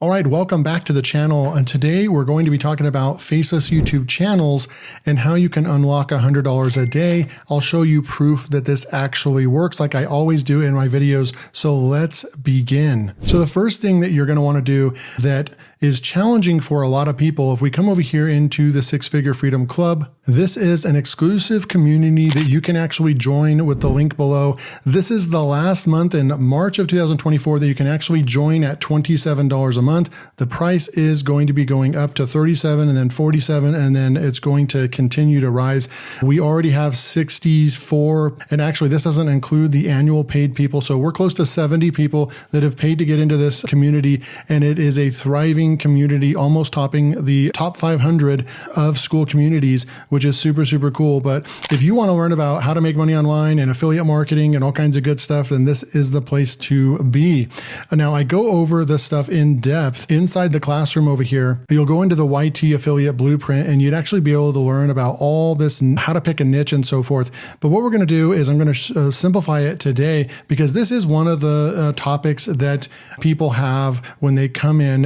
All right, welcome back to the channel. And today we're going to be talking about Faceless YouTube channels and how you can unlock $100 a day. I'll show you proof that this actually works like I always do in my videos. So let's begin. So the first thing that you're going to want to do that is challenging for a lot of people, if we come over here into the Six Figure Freedom Club, this is an exclusive community that you can actually join with the link below. This is the last month in March of 2024 that you can actually join at $27 a month. The price is going to be going up to $37 and then $47, and then it's going to continue to rise. We already have 64, and actually this doesn't include the annual paid people. So we're close to 70 people that have paid to get into this community, and it is a thriving community, almost topping the top 500 of school communities, which is super, super cool. But if you want to learn about how to make money online and affiliate marketing and all kinds of good stuff, then this is the place to be. Now, I go over this stuff in depth inside the classroom over here. You'll go into the YT affiliate blueprint and you'd actually be able to learn about all this, how to pick a niche and so forth. But what we're going to do is I'm going to simplify it today, because this is one of the topics that people have when they come in.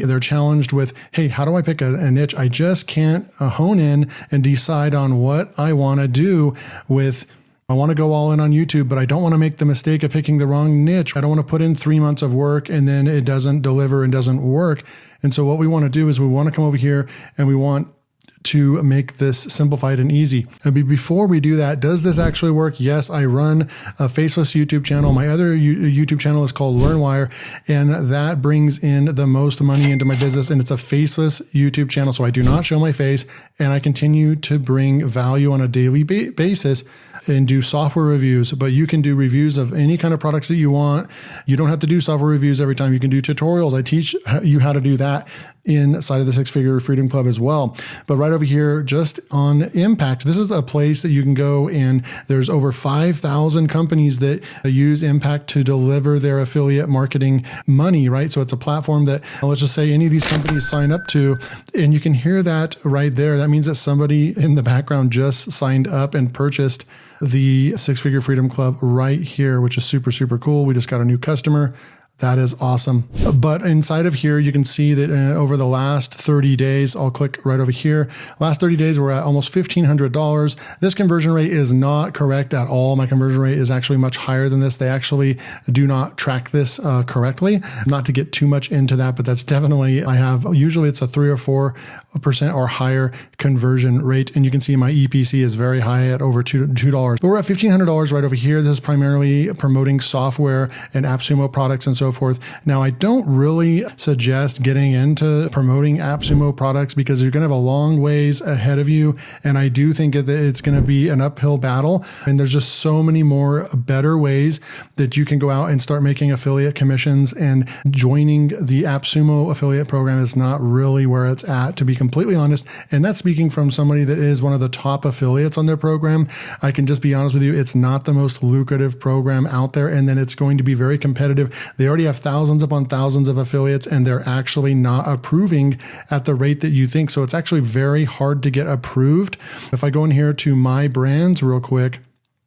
They're challenged with, hey, how do I pick a niche? I just can't hone in and decide on what I want to do with. I want to go all in on YouTube, but I don't want to make the mistake of picking the wrong niche. I don't want to put in 3 months of work and then it doesn't deliver and doesn't work. And so what we want to do is we want to come over here and we want to make this simplified and easy. And before we do that, does this actually work? Yes, I run a Faceless YouTube channel. My other YouTube channel is called LearnWire, and that brings in the most money into my business, and it's a faceless YouTube channel. So I do not show my face, and I continue to bring value on a daily basis and do software reviews. But you can do reviews of any kind of products that you want. You don't have to do software reviews every time. You can do tutorials. I teach you how to do that inside of the Six Figure Freedom Club as well. But right over here, just on Impact, this is a place that you can go, and there's over 5,000 companies that use Impact to deliver their affiliate marketing money, right? So it's a platform that, let's just say any of these companies sign up to, and you can hear that right there. That means that somebody in the background just signed up and purchased the Six Figure Freedom Club right here, which is super, super cool. We just got a new customer. That is awesome. But inside of here, you can see that over the last 30 days, I'll click right over here. Last 30 days, we're at almost $1,500. This conversion rate is not correct at all. My conversion rate is actually much higher than this. They actually do not track this correctly. Not to get too much into that, but that's definitely, usually it's a 3 or 4% or higher conversion rate. And you can see my EPC is very high at over $2. But we're at $1,500 right over here. This is primarily promoting software and AppSumo products and so forth. Now, I don't really suggest getting into promoting AppSumo products because you're going to have a long ways ahead of you. And I do think that it's going to be an uphill battle. And there's just so many more better ways that you can go out and start making affiliate commissions, and joining the AppSumo affiliate program is not really where it's at, to be completely honest. And that's speaking from somebody that is one of the top affiliates on their program. I can just be honest with you, it's not the most lucrative program out there. And then it's going to be very competitive. They already have thousands upon thousands of affiliates, and they're actually not approving at the rate that you think. So it's actually very hard to get approved. If I go in here to my brands real quick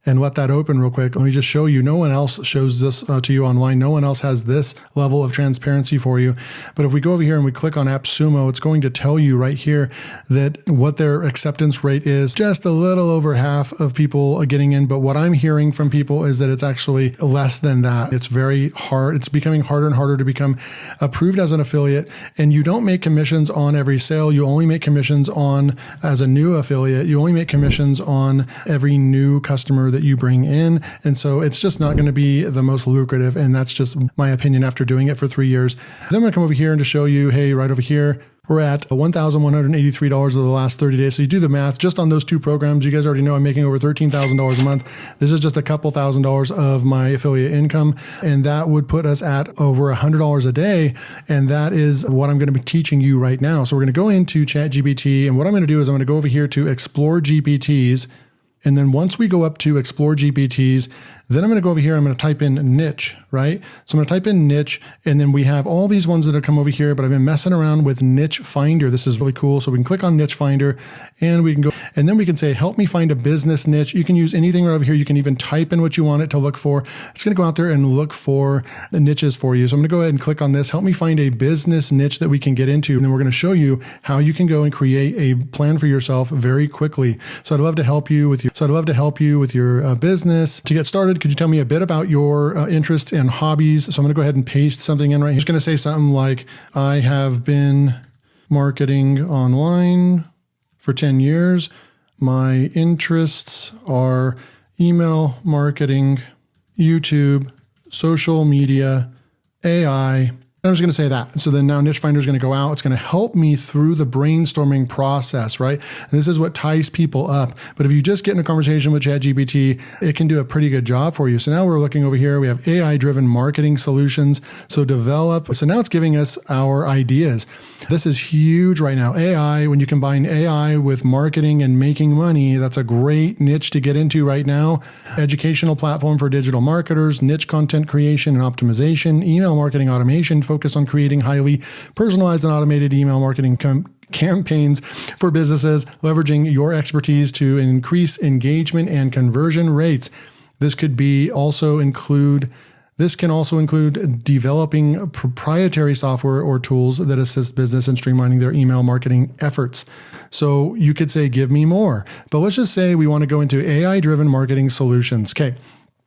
and let that open real quick, let me just show you. No one else shows this to you online. No one else has this level of transparency for you. But if we go over here and we click on AppSumo, it's going to tell you right here that what their acceptance rate is. Just a little over half of people are getting in. But what I'm hearing from people is that it's actually less than that. It's very hard. It's becoming harder and harder to become approved as an affiliate. And you don't make commissions on every sale. You only make commissions on, as a new affiliate, you only make commissions on every new customer that you bring in. And so it's just not going to be the most lucrative. And that's just my opinion after doing it for 3 years. Then I'm going to come over here and just show you, hey, right over here, we're at $1,183 over the last 30 days. So you do the math just on those two programs. You guys already know I'm making over $13,000 a month. This is just a couple $1,000s of my affiliate income. And that would put us at over $100 a day. And that is what I'm going to be teaching you right now. So we're going to go into ChatGPT. And what I'm going to do is I'm going to go over here to Explore GPTs. And then once we go up to Explore GPTs, Then I'm going to go over here. I'm going to type in niche, right? So I'm going to type in niche, and then we have all these ones that have come over here, but I've been messing around with niche finder. This is really cool. So we can click on niche finder and we can go, and then we can say, help me find a business niche. You can use anything right over here. You can even type in what you want it to look for. It's going to go out there and look for the niches for you. So I'm going to go ahead and click on this. Help me find a business niche that we can get into. And then we're going to show you how you can go and create a plan for yourself very quickly. So I'd love to help you with your business. To get started, could you tell me a bit about your interests and hobbies? So I'm going to go ahead and paste something in right here. I'm just going to say something like, I have been marketing online for 10 years. My interests are email marketing, YouTube, social media, AI. I'm just going to say that. So then now Niche Finder is going to go out. It's going to help me through the brainstorming process, right? And this is what ties people up. But if you just get in a conversation with ChatGPT, it can do a pretty good job for you. So now we're looking over here. We have AI-driven marketing solutions. So now it's giving us our ideas. This is huge right now. AI, when you combine AI with marketing and making money, that's a great niche to get into right now. Educational platform for digital marketers, niche content creation and optimization, email marketing automation, focus on creating highly personalized and automated email marketing campaigns for businesses, leveraging your expertise to increase engagement and conversion rates. This can also include developing proprietary software or tools that assist business in streamlining their email marketing efforts. So you could say, give me more. But let's just say we want to go into AI-driven marketing solutions. Okay.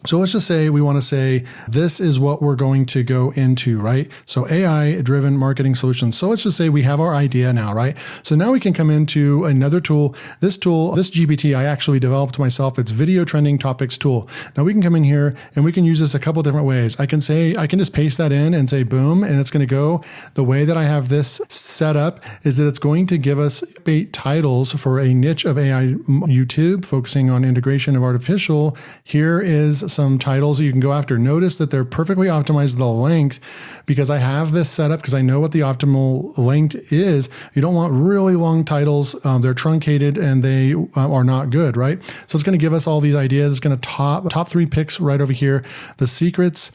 So let's just say we want to say, this is what we're going to go into, right? So AI-driven marketing solutions. So let's just say we have our idea now, right? So now we can come into another tool. This GPT, I actually developed myself. It's Video Trending Topics tool. Now we can come in here and we can use this a couple different ways. I can just paste that in and say, boom, and it's going to go. The way that I have this set up is that it's going to give us 8 titles for a niche of AI YouTube, focusing on integration of artificial. Here is some titles that you can go after. Notice that they're perfectly optimized the length because I have this set up because I know what the optimal length is. You don't want really long titles. They're truncated and they are not good, right? So it's going to give us all these ideas. It's going to top 3 picks right over here. The secret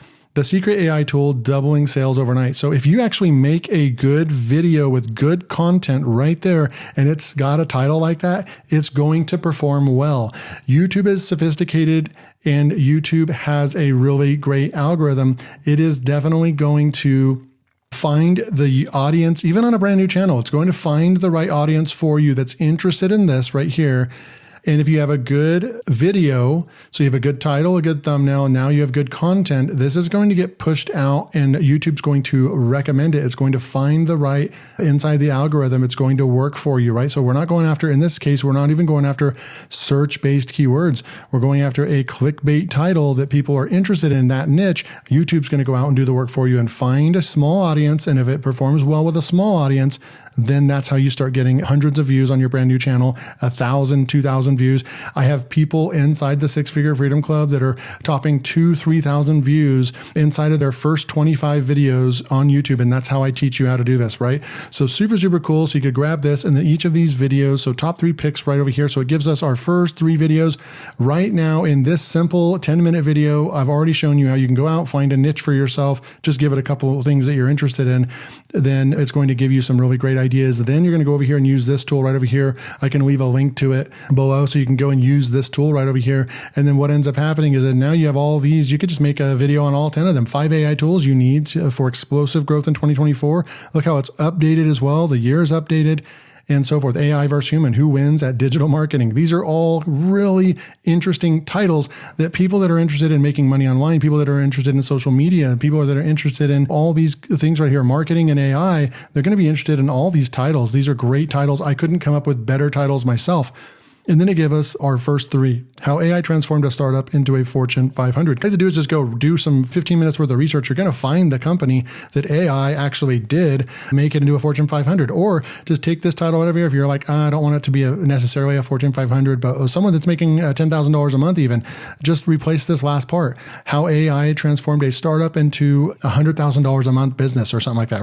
AI tool, doubling sales overnight. So if you actually make a good video with good content right there, and it's got a title like that, it's going to perform well. YouTube is sophisticated and YouTube has a really great algorithm. It is definitely going to find the audience, even on a brand new channel. It's going to find the right audience for you that's interested in this right here. And if you have a good video, so you have a good title, a good thumbnail, and now you have good content, this is going to get pushed out and YouTube's going to recommend it. It's going to find the right inside the algorithm. It's going to work for you, right? So we're not going after, in this case, we're not even going after search-based keywords. We're going after a clickbait title that people are interested in that niche. YouTube's going to go out and do the work for you and find a small audience. And if it performs well with a small audience, then that's how you start getting hundreds of views on your brand new channel, 1,000, 2,000 views. I have people inside the 6-Figure Freedom Club that are topping 2,000-3,000 views inside of their first 25 videos on YouTube. And that's how I teach you how to do this, right? So super, super cool. So you could grab this and then each of these videos. So top 3 picks right over here. So it gives us our first 3 videos right now in this simple 10-minute video. I've already shown you how you can go out, find a niche for yourself. Just give it a couple of things that you're interested in. Then it's going to give you some really great ideas. Then you're going to go over here and use this tool right over here. I can leave a link to it below so you can go and use this tool right over here. And then what ends up happening is that now you have all these. You could just make a video on all 10 of them. 5 AI tools you need for explosive growth in 2024. Look how it's updated as well. The year is updated. And so forth. AI versus human, who wins at digital marketing? These are all really interesting titles that people that are interested in making money online, people that are interested in social media, people that are interested in all these things right here, marketing and AI, they're going to be interested in all these titles. These are great titles. I couldn't come up with better titles myself. And then it gave us our first 3, how AI transformed a startup into a Fortune 500. What you have to do is just go do some 15 minutes worth of research. You're going to find the company that AI actually did make it into a Fortune 500, or just take this title right over here. If you're like, I don't want it to be necessarily a Fortune 500, but someone that's making $10,000 a month even, just replace this last part, how AI transformed a startup into $100,000 a month business or something like that.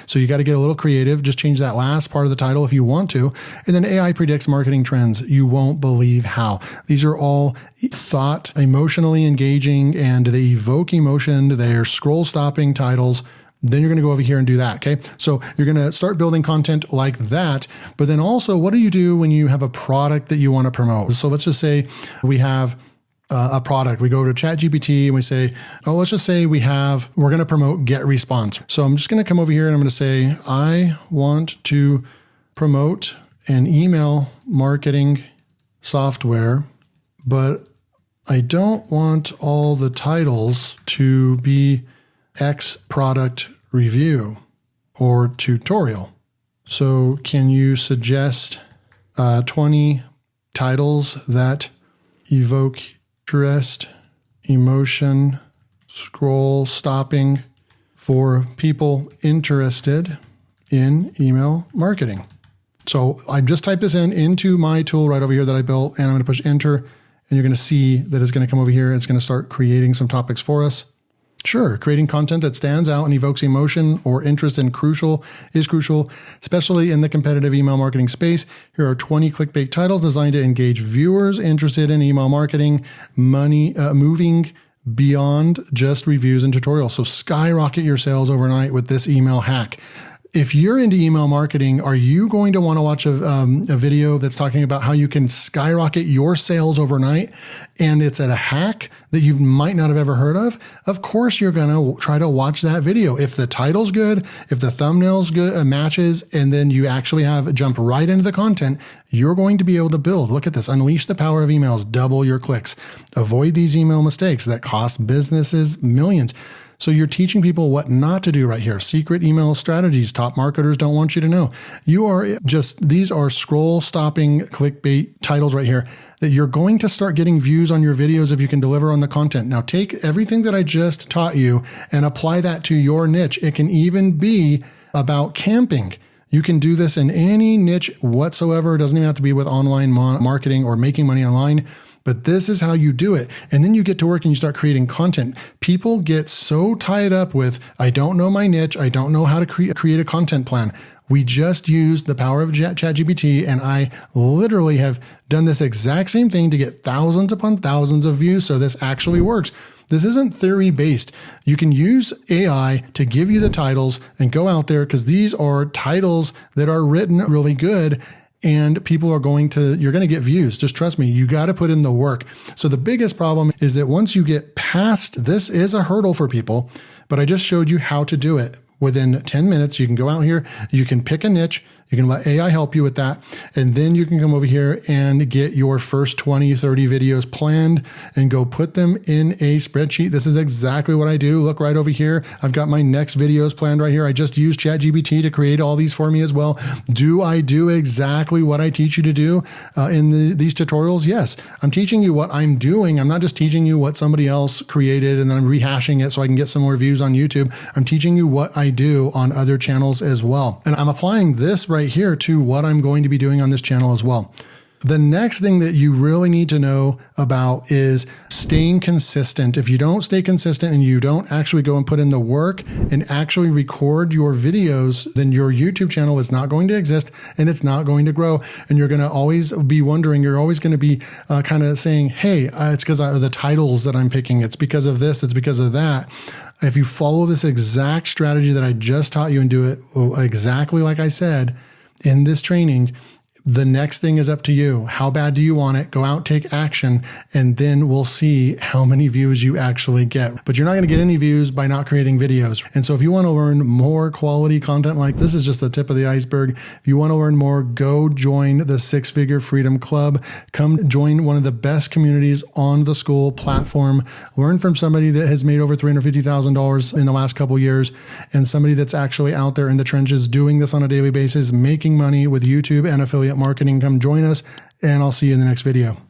So you got to get a little creative. Just change that last part of the title if you want to. And then AI predicts marketing trends. You won't believe how. These are all thought, emotionally engaging, and they evoke emotion. They're scroll stopping titles. Then you're going to go over here and do that. Okay. So you're going to start building content like that. But then also, what do you do when you have a product that you want to promote? So let's just say we have a product. We go to ChatGPT and we say, oh, let's just say we're going to promote Get Response. So I'm just going to come over here and I'm going to say, I want to promote an email marketing software, but I don't want all the titles to be X product review or tutorial. So can you suggest 20 titles that evoke interest, emotion, scroll stopping for people interested in email marketing? So I just typed this into my tool right over here that I built, and I'm going to push enter, and you're going to see that it's going to come over here. It's going to start creating some topics for us. Sure, creating content that stands out and evokes emotion or interest is crucial, especially in the competitive email marketing space. Here are 20 clickbait titles designed to engage viewers interested in email marketing, moving beyond just reviews and tutorials. So skyrocket your sales overnight with this email hack. If you're into email marketing, are you going to want to watch a video that's talking about how you can skyrocket your sales overnight, and it's at a hack that you might not have ever heard of? Of course, you're going to try to watch that video. If the title's good, if the thumbnail's good, matches, and then you actually jump right into the content, you're going to be able to build. Look at this. Unleash the power of emails. Double your clicks. Avoid these email mistakes that cost businesses millions. So you're teaching people what not to do right here. Secret email strategies top marketers don't want you to know. These are scroll stopping clickbait titles right here that you're going to start getting views on your videos if you can deliver on the content. Now take everything that I just taught you and apply that to your niche. It can even be about camping. You can do this in any niche whatsoever. It doesn't even have to be with online marketing or making money online. But this is how you do it. And then you get to work and you start creating content. People get so tied up with, I don't know my niche. I don't know how to create a content plan. We just used the power of ChatGPT, and I literally have done this exact same thing to get thousands upon thousands of views. So this actually works. This isn't theory based. You can use AI to give you the titles and go out there, because these are titles that are written really good. And you're going to get views. Just trust me, you got to put in the work. So the biggest problem is that once you get past, this is a hurdle for people, but I just showed you how to do it. Within 10 minutes, you can go out here, you can pick a niche, you can let AI help you with that. And then you can come over here and get your first 20, 30 videos planned and go put them in a spreadsheet. This is exactly what I do. Look right over here. I've got my next videos planned right here. I just used ChatGPT to create all these for me as well. Do I do exactly what I teach you to do in these tutorials? Yes. I'm teaching you what I'm doing. I'm not just teaching you what somebody else created and then I'm rehashing it so I can get some more views on YouTube. I'm teaching you what I do on other channels as well. And I'm applying this right here to what I'm going to be doing on this channel as well. The next thing that you really need to know about is staying consistent. If you don't stay consistent and you don't actually go and put in the work and actually record your videos, then your YouTube channel is not going to exist and it's not going to grow. And you're going to always be wondering, you're always going to be kind of saying, hey, it's because of the titles that I'm picking. It's because of this. It's because of that. If you follow this exact strategy that I just taught you and do it exactly like I said in this training, the next thing is up to you. How bad do you want it? Go out, take action, and then we'll see how many views you actually get. But you're not going to get any views by not creating videos. And so if you want to learn more quality content like this is just the tip of the iceberg. If you want to learn more, go join the 6-Figure Freedom Club. Come join one of the best communities on the school platform. Learn from somebody that has made over $350,000 in the last couple of years and somebody that's actually out there in the trenches doing this on a daily basis, making money with YouTube and affiliate marketing. Come join us, and I'll see you in the next video.